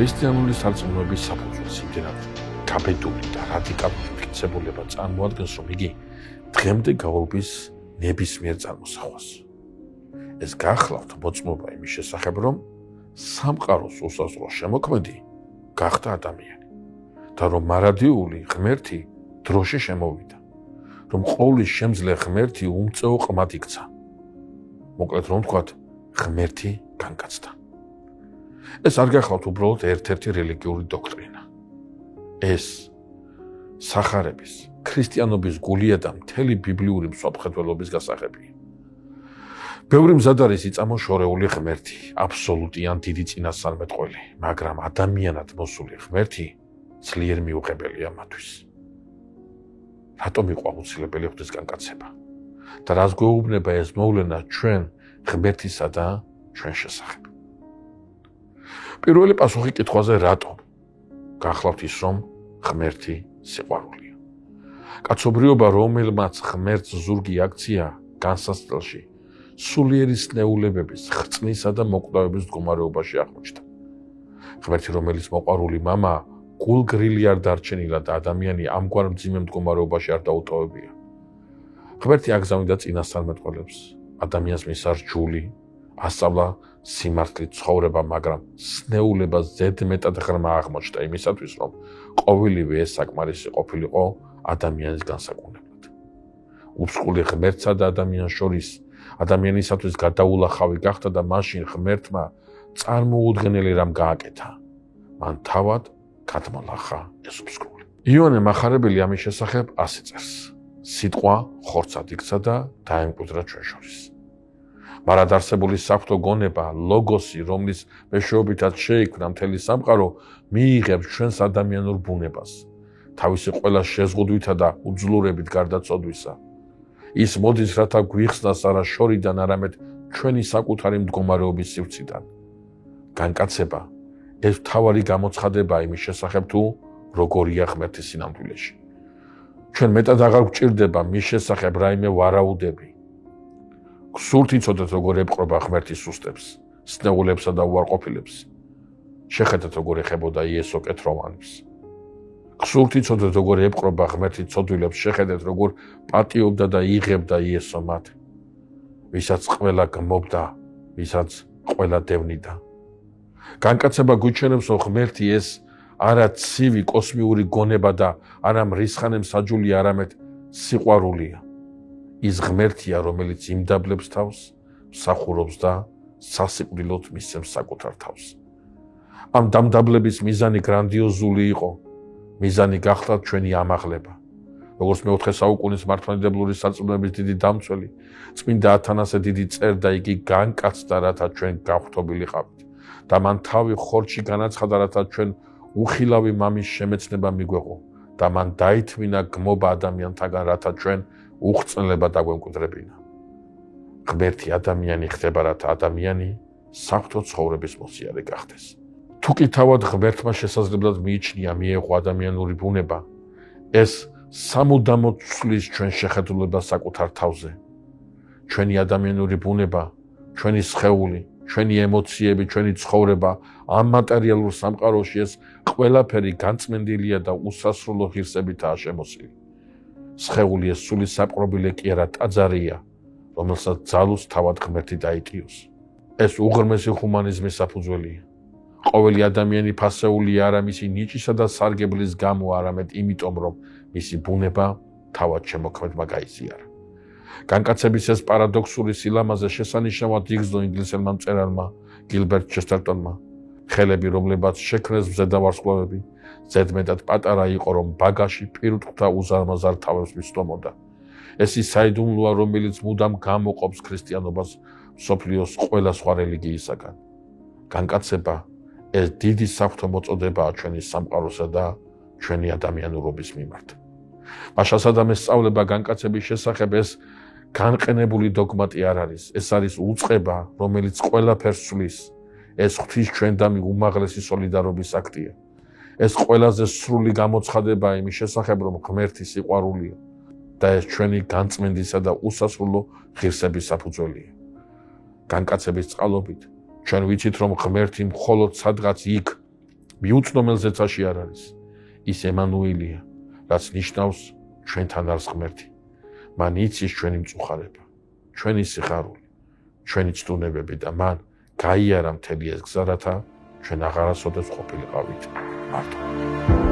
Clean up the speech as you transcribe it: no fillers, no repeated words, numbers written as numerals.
ქრისტიანული სარწმუნოების საფუძველს იმდენად გაბედული და რადიკალური ფიქცებულება წარმოადგენს, რომ იგი დღემდე გაურბის ნებისმიერ წარმოსახვას. ეს გახლავთ მოწმობა იმის შესახებ, რომ სამყაროს უსაზღვრო შემოქმედი გახდა ადამიანი და რომ მარადიული ღმერთი დროში შემოვიდა, რომ ყოვლის შემძლე ღმერთი უმწეო ყმად იქცა. მოკლედ რომ ვთქვათ, ღმერთი განკაცდა. ეს არ გახლავთ უბრალოდ ერთ-ერთი რელიგიური დოქტრინა. ეს სახარების, ქრისტიანობის გულია და მთელი ბიბლიური მსოფლმხედველობის გასაღებია. ბევრი მზად არის იწამო შორეული ღმერთი, აბსოლუტი ან დიდი წინასწარმეტყველი, მაგრამ ადამიანად მოსული ღმერთი ძლიერ მიუღებელია მათთვის. რატომ იყო აუცილებელი ღვთის განკაცება? და რას გვეუბნება ეს მოვლენა ჩვენ ღმერთისა და ჩვენ შესახებ? პირველი პასუხი კითხვაზე რატომ? გახლავთ ის, რომ ღმერთი სიყვარულია. კაცობრიობა, რომელმაც ღმერთს ზურგი აქცია განსასწრელში, სულიერი სნეულებების, ხრწნისა და მოკვდავების მდგომარეობაში აღმოჩნდა. ღმერთი, რომელიც მოყვარული მამაა, გულგრილი არ დარჩენილა და ადამიანი ამგვარ მძიმე მდგომარეობაში არ დაუტოვებია. ღმერთი აგზავნიდა წინასწარმეტყველებს, ადამიანს მისცა რჯული, ასწავლა სიმართლით ცხოვრება, მაგრამ სნეულებას ზედმეტად ღრმა აღმოჩნდა იმისათვის, რომ ყოველივე ეს საკმარისი ყოფილიყო ადამიანის განსაკუთრებლად. უსყული ღმერთსა და ადამიანს შორის ადამიანისათვის გადაულახავი გახდა და მაშინ ღმერთმა წარმოუდგენელი რამ გააკეთა. მან თავად გადმოლახა ეს უსყული. იოანე მახარებელი ამის შესახებ ასე წერს: სიტყვა ხორცად იქცა და დაემკვიდრა ჩვენ შორის. მარადარსებული საფრთხო გონება, ლოგოსი, რომლის მეშვეობითაც შეიქმნა მთელი სამყარო, მიიღებს ჩვენს ადამიანურ ბუნებას, თავისი ყველა შეზღუდვითა და უძლურებით გარდაცოდვისა. ის მოდის, რათა გვიხსნას არა შორიდან, არამედ ჩვენი საკუთარი მდგომარეობის სივრციდან. განკაცება ეს მთავარი გამოცხადებაა იმის შესახებ, თუ როგორია ღმერთი სინამდვილეში. ჩვენ მეტად აღარ გვჭირდება მის შესახებ რაიმე ვარაუდები. გსურთ იცოდეთ, როგორ ეპყრობა ღმერთი სუსტებს, სნეულებსა და უარყოფილებს. შეხედეთ, როგორ ეხებოდა იესო კეთროვანებს. გსურთ იცოდეთ, როგორ ეპყრობა ღმერთი ცოდვილებს, შეხედეთ, როგორ პატიობდა და იღებდა იესო მათ, ვისაც ყველა გმობდა, ვისაც ყველა დევნიდა. განკაცება გვიჩვენებს, რომ ღმერთი ეს არა ცივი კოსმიური გონება და არა მრისხანემსაჯული, არამედ სიყვარულია. ის ღმერთია, რომელიც იმდაბლებს თავს, მსახურობს და სასიკვდილოდ მისცემს საკუთარ თავს. ამ დამდაბლების მიზანი გრანდიოზული იყო. მიზანი გახლავთ ჩვენი ამაღლება. როგორც მე-4 საუკუნის მართლმადიდებლური სარწმუნოების დიდი დამცველი, წმინდა ათანასე დიდი წერდა, იგი განკაცდა, რათა ჩვენ გავხტობილიყავით და მან თავი ხორცში განაცხადა, რათა ჩვენ უხილავი მამის შემეცნება მიგვეღო და მან დაითმინა გმობა ადამიანთაგან, რათა ჩვენ უხრწნელება დაგვემკვიდრებინა. ღმერთი ადამიანი ხდება, რათა ადამიანი საფრთხო ცხოვრების მოსიარე გახდეს. თუ კი თავად ღმერთმა შესაძლებლად მიიჩნია მიეღო ადამიანური ბუნება, ეს სამუდამოდ ცვლის ჩვენ შეხედულებას საკუთარ თავზე. ჩვენი ადამიანური ბუნება, ჩვენი სხეული, ჩვენი ემოციები, ჩვენი ცხოვრება ამ მატერიალურ სამყაროში ეს ყველაფერი განწმენდილია და უსასრულო ღირსებითაა შემოსილი. სხეული ეს სული საპყრობილე კი არა ტაძარია, რომელსაც ძალუს თავად ღმერთი დაიტიოს. ეს უღრმესი ჰუმანიზმის საფუძველია. ყოველი ადამიანი ფასეულია არა მისი ნიჭისა და სარგებლის გამო, არამედ იმიტომ, რომ მისი ბუნება თავად შემოქმედმა გაიზიარა. განკაცების ეს პარადოქსული სილამაზე შესანიშნავად იგრძნო ინგლისელმა მწერალმა გილბერტ ჩესტერტონმა. ხელები, რომლებაც შექმნეს მზედავარსკვლავები, ზედმეტად პატარა იყო, რომ ბაგაში პირუტყვთა უზარმაზარ თავებს მისდომოდა. ეს ის საიდუმლოა, რომელიც მუდამ გამოყოფს ქრისტიანობას მსოფლიოს ყველა სხვა რელიგიისაგან. განკაცება ეს დიდი საფრთხო მოწოდებაა ჩვენი სამყაროსა და ჩვენი ადამიანურობის მიმართ. მაშასა და მესწავლება განკაცების შესახებ ეს განყენებული დოგმატი არ არის. ეს არის უწყება, რომელიც ყველაფერს სვლის. ეს ღვთის ჩვენდამი უმაღლესი სოლიდარობის აქტია. ეს ყველაზე სრული გამოცხადებაა იმის შესახებ, რომ ღმერთი სიყვარულია და ეს ჩვენი განწმენდისა და უსასრულო ღირსების საფუძველია. განკაცების წყალობით ჩვენ ვიცით, რომ ღმერთი მხოლოდ სადღაც იქ მიუწვდომელზეც აში არ არის. ის ემანუელია, რაც ნიშნავს ჩვენთან არის ღმერთი. მან იცის ჩვენი მწუხარება, ჩვენი სიხარული, ჩვენი ცდუნებები და მან გაიარა მთელი ეს გზა, რათა ჩვენ აღარასოდეს ყოფილიყავით მარტო.